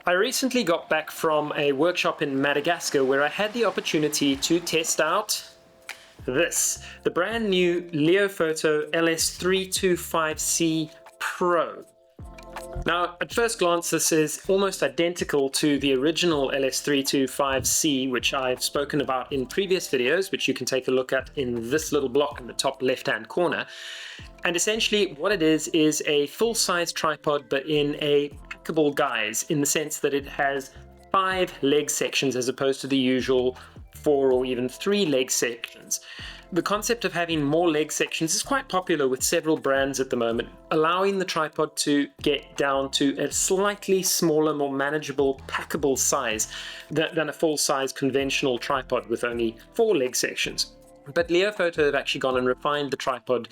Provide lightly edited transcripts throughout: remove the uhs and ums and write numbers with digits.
I recently got back from a workshop in Madagascar where I had the opportunity to test out the brand new Leofoto LS-325C Pro. Now, at first glance, this is almost identical to the original LS-325C, which I've spoken about in previous videos, which you can take a look at in this little block in the top left-hand corner. And essentially what it is a full-size tripod, but in a packable guise, in the sense that it has 5 leg sections as opposed to the usual 4 or even 3 leg sections. The concept of having more leg sections is quite popular with several brands at the moment, allowing the tripod to get down to a slightly smaller, more manageable, packable size than a full-size conventional tripod with only 4 leg sections. But Leofoto have actually gone and refined the tripod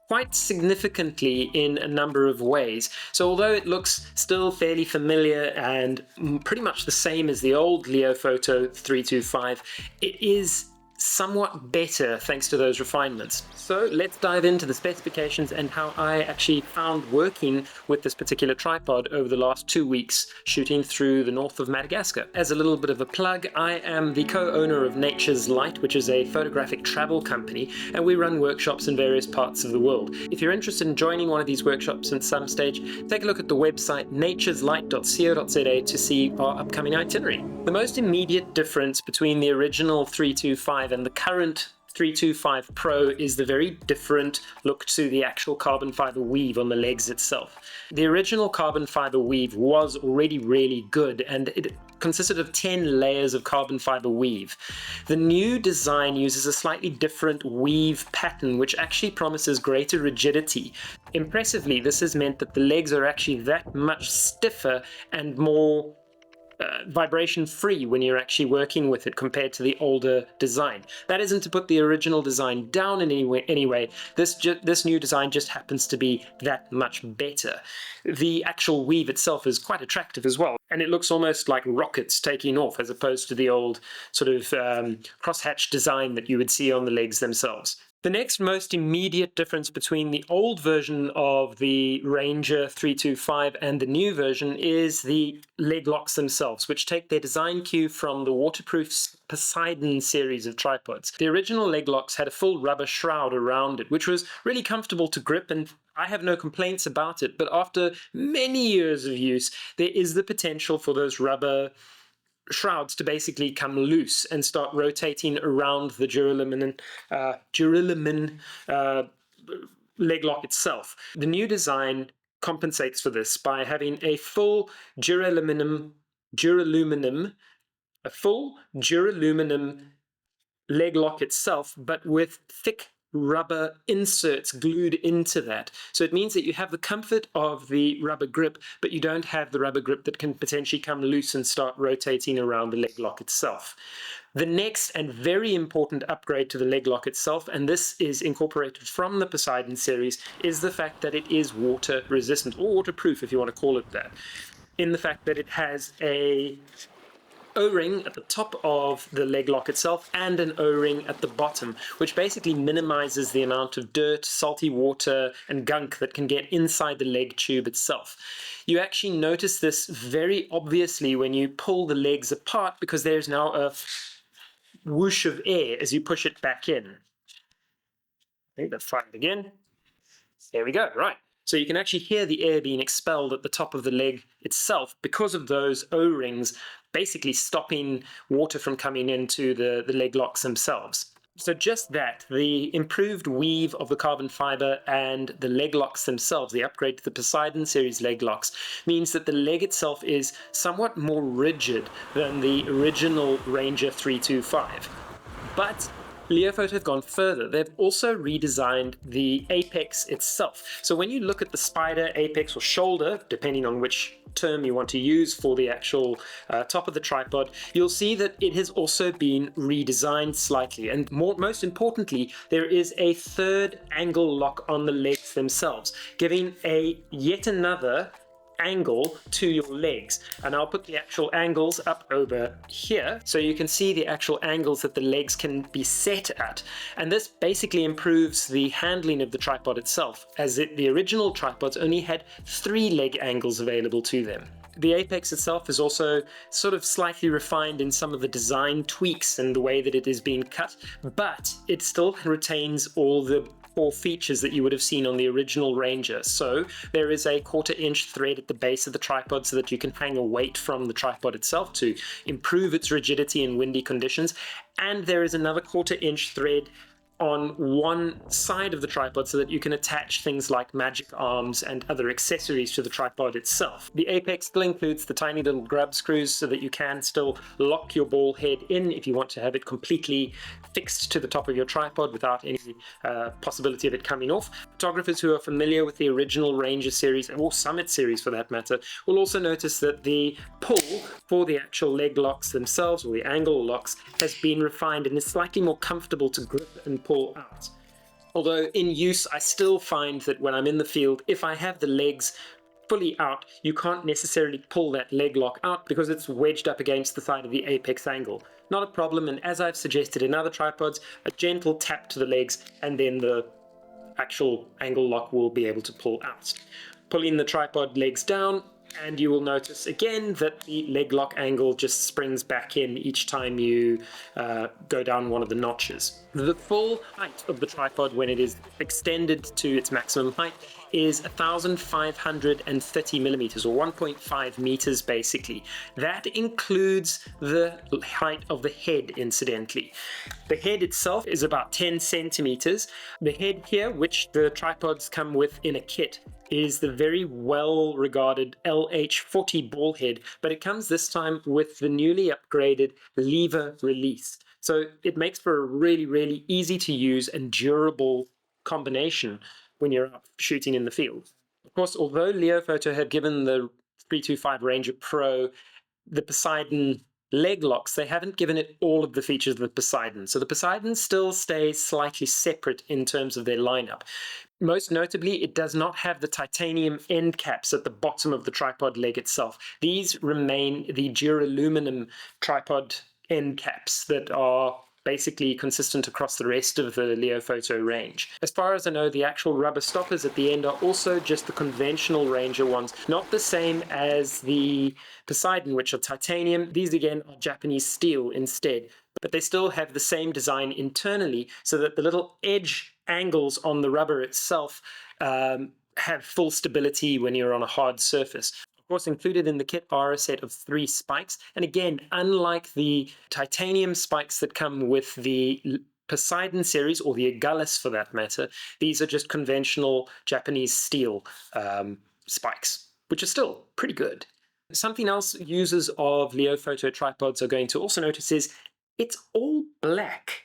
quite significantly in a number of ways. So although it looks still fairly familiar and pretty much the same as the old Leofoto 325, it is somewhat better thanks to those refinements. So let's dive into the specifications and how I actually found working with this particular tripod over the last 2 weeks shooting through the north of Madagascar. As a little bit of a plug, I am the co-owner of Nature's Light, which is a photographic travel company, and we run workshops in various parts of the world. If you're interested in joining one of these workshops at some stage, take a look at the website natureslight.co.za to see our upcoming itinerary. The most immediate difference between the original 325 and the current 325 Pro is the very different look to the actual carbon fiber weave on the legs itself. The original carbon fiber weave was already really good, and it consisted of 10 layers of carbon fiber weave. The new design uses a slightly different weave pattern, which actually promises greater rigidity. Impressively, this has meant that the legs are actually that much stiffer and more vibration free when you're actually working with it compared to the older design. That isn't to put the original design down in any way. This new design just happens to be that much better. The actual weave itself is quite attractive as well, and it looks almost like rockets taking off as opposed to the old sort of crosshatch design that you would see on the legs themselves. The next most immediate difference between the old version of the Ranger 325 and the new version is the leg locks themselves, which take their design cue from the waterproof Poseidon series of tripods. The original leg locks had a full rubber shroud around it, which was really comfortable to grip, and I have no complaints about it. But after many years of use, there is the potential for those rubber shrouds to basically come loose and start rotating around the duralumin leg lock itself. The new design compensates for this by having a full duralumin leg lock itself, but with thick rubber inserts glued into that. So it means that you have the comfort of the rubber grip, but you don't have the rubber grip that can potentially come loose and start rotating around the leg lock itself. The next and very important upgrade to the leg lock itself, and this is incorporated from the Poseidon series, is the fact that it is water resistant, or waterproof if you want to call it that, in the fact that it has a O-ring at the top of the leg lock itself and an O-ring at the bottom, which basically minimizes the amount of dirt, salty water, and gunk that can get inside the leg tube itself. You actually notice this very obviously when you pull the legs apart, because there's now a whoosh of air as you push it back in. I think that's fine again. There we go, right. So you can actually hear the air being expelled at the top of the leg itself because of those O-rings basically stopping water from coming into the leg locks themselves. So just that, the improved weave of the carbon fiber and the leg locks themselves, the upgrade to the Poseidon series leg locks, means that the leg itself is somewhat more rigid than the original Ranger 325. But Leofoto have gone further. They've also redesigned the apex itself. So when you look at the spider, apex, or shoulder, depending on which term you want to use for the actual top of the tripod, you'll see that it has also been redesigned slightly. And most importantly, there is a third angle lock on the legs themselves, giving yet another angle to your legs. And I'll put the actual angles up over here so you can see the actual angles that the legs can be set at. And this basically improves the handling of the tripod itself, as the original tripods only had 3 leg angles available to them. The apex itself is also sort of slightly refined in some of the design tweaks and the way that it is being cut, but it still retains all the core features that you would have seen on the original Ranger. So there is a 1/4 inch thread at the base of the tripod so that you can hang a weight from the tripod itself to improve its rigidity in windy conditions. And there is another 1/4 inch thread on one side of the tripod so that you can attach things like magic arms and other accessories to the tripod itself. The apex still includes the tiny little grub screws so that you can still lock your ball head in if you want to have it completely fixed to the top of your tripod without any possibility of it coming off. Photographers who are familiar with the original Ranger series, or Summit series for that matter, will also notice that the pull for the actual leg locks themselves, or the angle locks, has been refined and is slightly more comfortable to grip and pull out. Although in use, I still find that when I'm in the field, if I have the legs fully out, you can't necessarily pull that leg lock out because it's wedged up against the side of the apex angle. Not a problem, and as I've suggested in other tripods, a gentle tap to the legs and then the actual angle lock will be able to pull out. Pulling the tripod legs down, and you will notice again that the leg lock angle just springs back in each time you go down one of the notches. The full height of the tripod when it is extended to its maximum height is 1,530 millimeters, or 1.5 meters basically. That includes the height of the head, incidentally. The head itself is about 10 centimeters. The head here, which the tripods come with in a kit, is the very well regarded LH-40 ball head, but it comes this time with the newly upgraded lever release. So it makes for a really, really easy to use and durable combination when you're out shooting in the field. Of course, although Leofoto had given the 325 Ranger Pro the Poseidon leg locks, they haven't given it all of the features of the Poseidon. So the Poseidon still stays slightly separate in terms of their lineup. Most notably, it does not have the titanium end caps at the bottom of the tripod leg itself. These remain the duraluminum tripod end caps that are basically consistent across the rest of the Leofoto range. As far as I know, the actual rubber stoppers at the end are also just the conventional Ranger ones, not the same as the Poseidon, which are titanium. These again are Japanese steel instead, but they still have the same design internally so that the little edge angles on the rubber itself have full stability when you're on a hard surface. Of course, included in the kit are a set of 3 spikes, and again, unlike the titanium spikes that come with the Poseidon series, or the Agulhas for that matter, these are just conventional Japanese steel spikes, which are still pretty good. Something else users of Leofoto tripods are going to also notice is it's all black.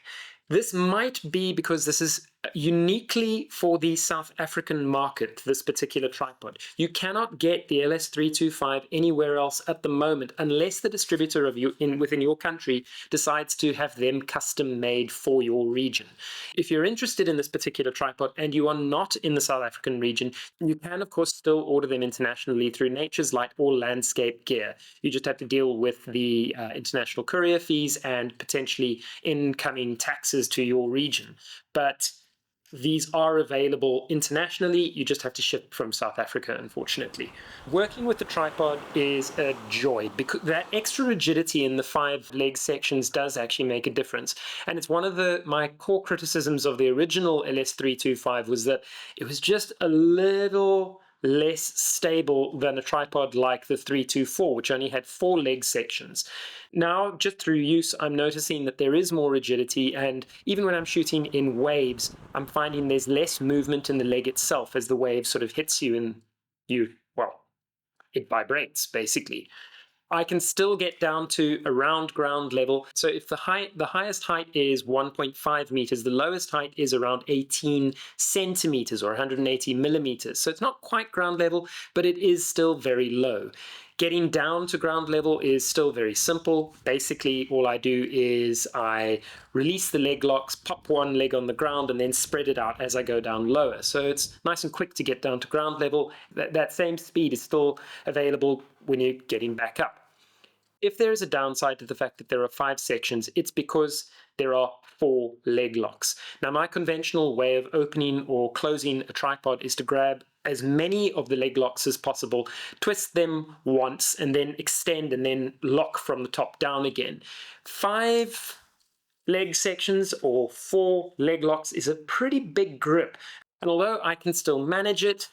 This might be because this is uniquely for the South African market, this particular tripod. You cannot get the LS-325 anywhere else at the moment unless the distributor of within your country decides to have them custom made for your region. If you're interested in this particular tripod and you are not in the South African region, you can of course still order them internationally through Nature's Light or Landscape Gear. You just have to deal with the international courier fees and potentially incoming taxes to your region. But these are available internationally, you just have to ship from South Africa, unfortunately. Working with the tripod is a joy, because that extra rigidity in the 5 leg sections does actually make a difference. And it's one of my core criticisms of the original LS-325 was that it was just a little less stable than a tripod like the 324, which only had 4 leg sections. Now, just through use, I'm noticing that there is more rigidity, and even when I'm shooting in waves, I'm finding there's less movement in the leg itself as the wave sort of hits you and it vibrates, basically. I can still get down to around ground level. So if the highest height is 1.5 meters, the lowest height is around 18 centimeters or 180 millimeters. So it's not quite ground level, but it is still very low. Getting down to ground level is still very simple. Basically, all I do is I release the leg locks, pop one leg on the ground, and then spread it out as I go down lower. So it's nice and quick to get down to ground level. That same speed is still available when you're getting back up. If there is a downside to the fact that there are 5 sections, it's because there are 4 leg locks. Now, my conventional way of opening or closing a tripod is to grab as many of the leg locks as possible, twist them once, and then extend and then lock from the top down again. 5 leg sections or 4 leg locks is a pretty big grip. And although I can still manage it,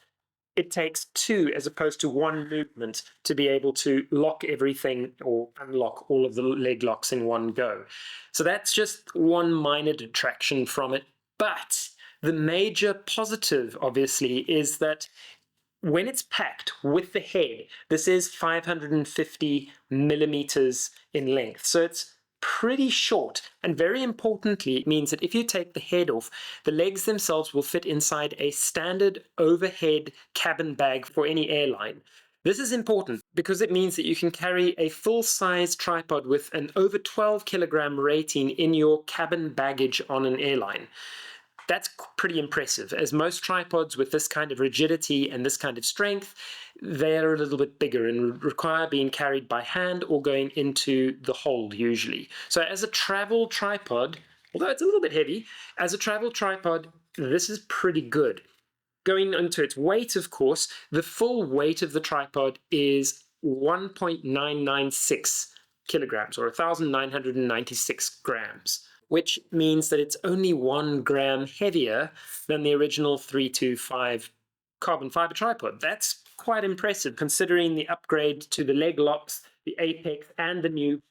it takes 2 as opposed to 1 movement to be able to lock everything or unlock all of the leg locks in one go. So that's just one minor detraction from it. But the major positive, obviously, is that when it's packed with the head, this is 550 millimeters in length. So it's pretty short, and very importantly, it means that if you take the head off, the legs themselves will fit inside a standard overhead cabin bag for any airline. This is important because it means that you can carry a full-size tripod with an over 12 kilogram rating in your cabin baggage on an airline. That's pretty impressive, as most tripods with this kind of rigidity and this kind of strength, they're a little bit bigger and require being carried by hand or going into the hold usually. So as a travel tripod, although it's a little bit heavy, as a travel tripod, this is pretty good. Going into its weight, of course, the full weight of the tripod is 1.996 kilograms, or 1,996 grams. Which means that it's only 1 gram heavier than the original 325 carbon fiber tripod. That's quite impressive considering the upgrade to the leg locks, the apex, and the new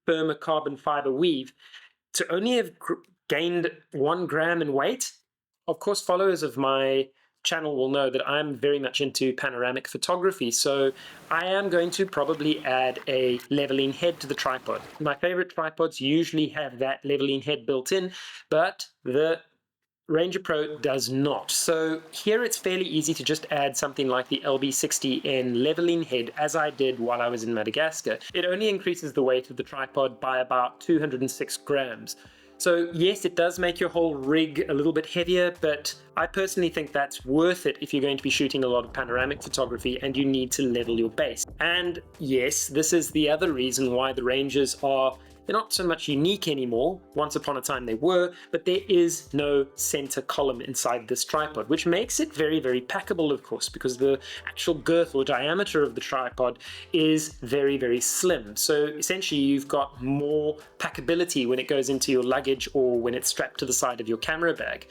firmer carbon fiber weave. To only have gained 1 gram in weight, of course, followers of my channel will know that I'm very much into panoramic photography, so I am going to probably add a leveling head to the tripod. My favorite tripods usually have that leveling head built in, but the Ranger Pro does not. So here it's fairly easy to just add something like the LB60N leveling head, as I did while I was in Madagascar. It only increases the weight of the tripod by about 206 grams. So yes, it does make your whole rig a little bit heavier, but I personally think that's worth it if you're going to be shooting a lot of panoramic photography and you need to level your base. And yes, this is the other reason why the Rangers they're not so much unique anymore. Once upon a time they were, but there is no center column inside this tripod, which makes it very, very packable, of course, because the actual girth or diameter of the tripod is very, very slim. So essentially you've got more packability when it goes into your luggage or when it's strapped to the side of your camera bag.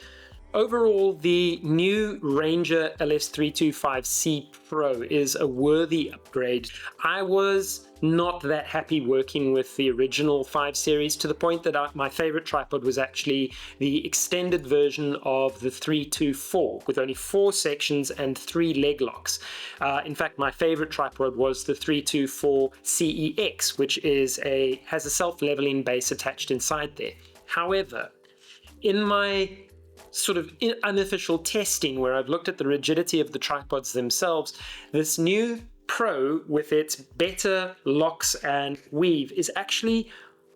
Overall, the new Ranger LS-325CPro is a worthy upgrade. I was not that happy working with the original 5 series, to the point that my favorite tripod was actually the extended version of the 324 with only 4 sections and 3 leg locks. In fact, my favorite tripod was the 324CEX, which has a self-leveling base attached inside there. However, in my sort of unofficial testing, where I've looked at the rigidity of the tripods themselves, this new Pro with its better locks and weave is actually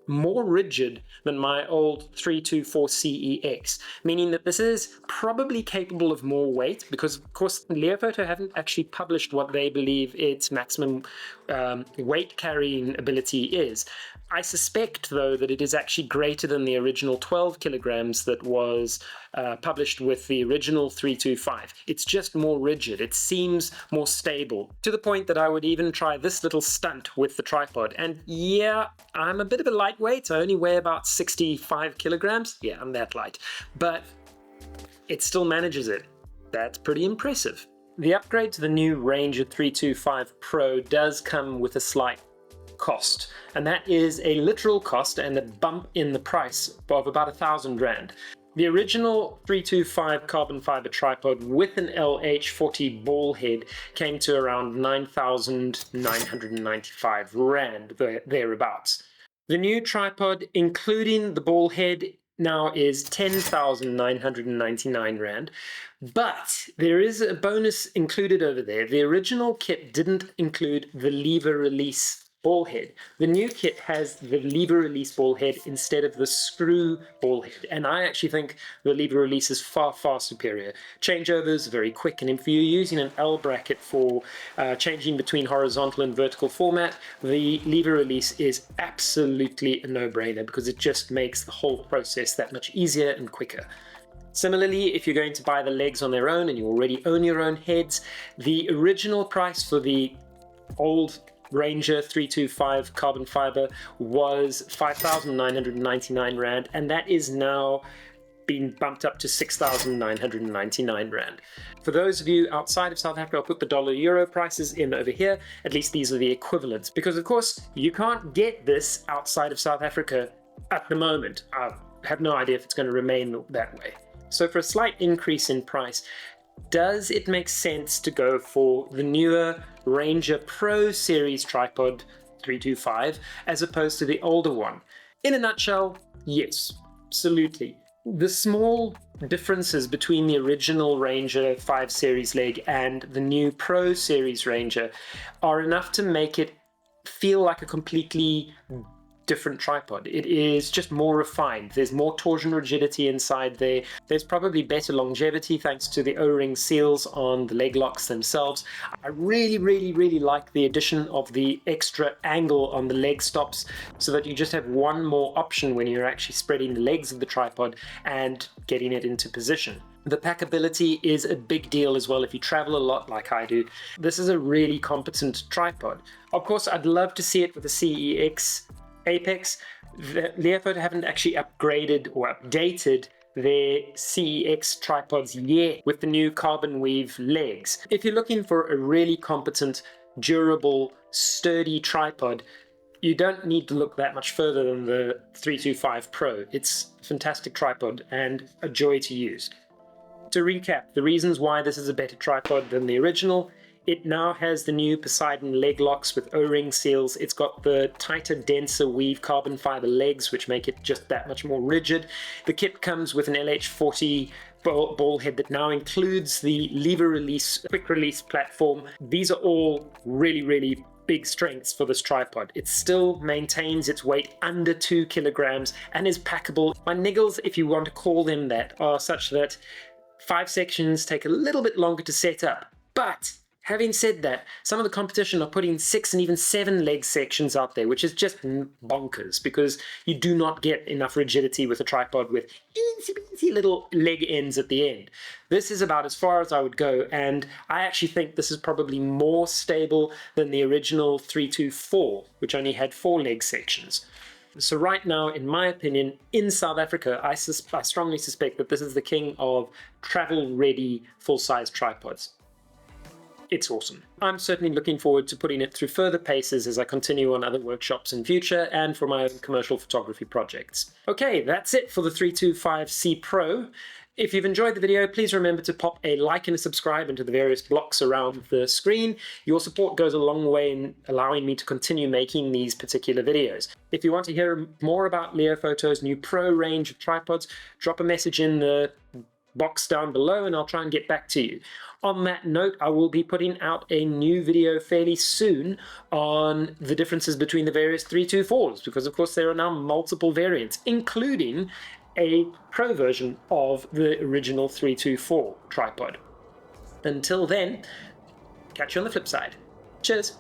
more rigid than my old 324CEX, meaning that this is probably capable of more weight, because of course Leofoto haven't actually published what they believe its maximum weight carrying ability is. I suspect, though, that it is actually greater than the original 12 kilograms that was published with the original 325. It's just more rigid. It seems more stable, to the point that I would even try this little stunt with the tripod. And yeah, I'm a bit of a lightweight. I only weigh about 65 kilograms. Yeah, I'm that light. But it still manages it. That's pretty impressive. The upgrade to the new Ranger 325 Pro does come with a slight cost, and that is a literal cost and a bump in the price of about 1,000 Rand. The original 325 carbon fiber tripod with an LH40 ball head came to around 9,995 Rand, thereabouts. The new tripod, including the ball head, now is 10,999 Rand, but there is a bonus included over there. The original kit didn't include the lever release ball head. The new kit has the lever release ball head instead of the screw ball head, and I actually think the lever release is far, far superior. Changeovers very quick, and if you're using an L bracket for changing between horizontal and vertical format, the lever release is absolutely a no-brainer because it just makes the whole process that much easier and quicker. Similarly, if you're going to buy the legs on their own and you already own your own heads, the original price for the old Ranger 325 carbon fiber was 5,999 Rand, and that is now been bumped up to 6,999 Rand. For those of you outside of South Africa, I'll put the dollar-euro prices in over here. At least these are the equivalents, because of course you can't get this outside of South Africa at the moment. I have no idea if it's going to remain that way. So for a slight increase in price, does it make sense to go for the newer Ranger Pro series tripod 325 as opposed to the older one? In a nutshell, yes, absolutely. The small differences between the original Ranger 5 series leg and the new Pro series Ranger are enough to make it feel like a completely different tripod. It is just more refined. There's more torsion rigidity inside there. There's probably better longevity thanks to the O-ring seals on the leg locks themselves. I really like the addition of the extra angle on the leg stops so that you just have one more option when you're actually spreading the legs of the tripod and getting it into position. The packability is a big deal as well if you travel a lot like I do. This is a really competent tripod. Of course, I'd love to see it with a CEX Apex. Leofoto haven't actually upgraded or updated their CEX tripods yet with the new carbon weave legs. If you're looking for a really competent, durable, sturdy tripod, you don't need to look that much further than the 325 Pro. It's a fantastic tripod and a joy to use. To recap, the reasons why this is a better tripod than the original: it now has the new Poseidon leg locks with O-ring seals. It's got the tighter, denser weave carbon fiber legs, which make it just that much more rigid. The kit comes with an LH-40 ball head that now includes the lever release, quick release platform. These are all really big strengths for this tripod. It still maintains its weight under 2 kilograms and is packable. My niggles, if you want to call them that, are such that 5 sections take a little bit longer to set up, but having said that, some of the competition are putting 6 and even 7 leg sections out there, which is just bonkers because you do not get enough rigidity with a tripod with teensy little leg ends at the end. This is about as far as I would go, and I actually think this is probably more stable than the original 324, which only had 4 leg sections. So right now, in my opinion, in South Africa, I strongly suspect that this is the king of travel-ready full-size tripods. It's awesome. I'm certainly looking forward to putting it through further paces as I continue on other workshops in future and for my own commercial photography projects. Okay, that's it for the 325C Pro. If you've enjoyed the video, please remember to pop a like and a subscribe into the various blocks around the screen. Your support goes a long way in allowing me to continue making these particular videos. If you want to hear more about Leofoto's new Pro range of tripods, drop a message in the box down below and I'll try and get back to you. On that note, I will be putting out a new video fairly soon on the differences between the various 324s, because of course there are now multiple variants, including a Pro version of the original 324 tripod. Until then, catch you on the flip side. Cheers!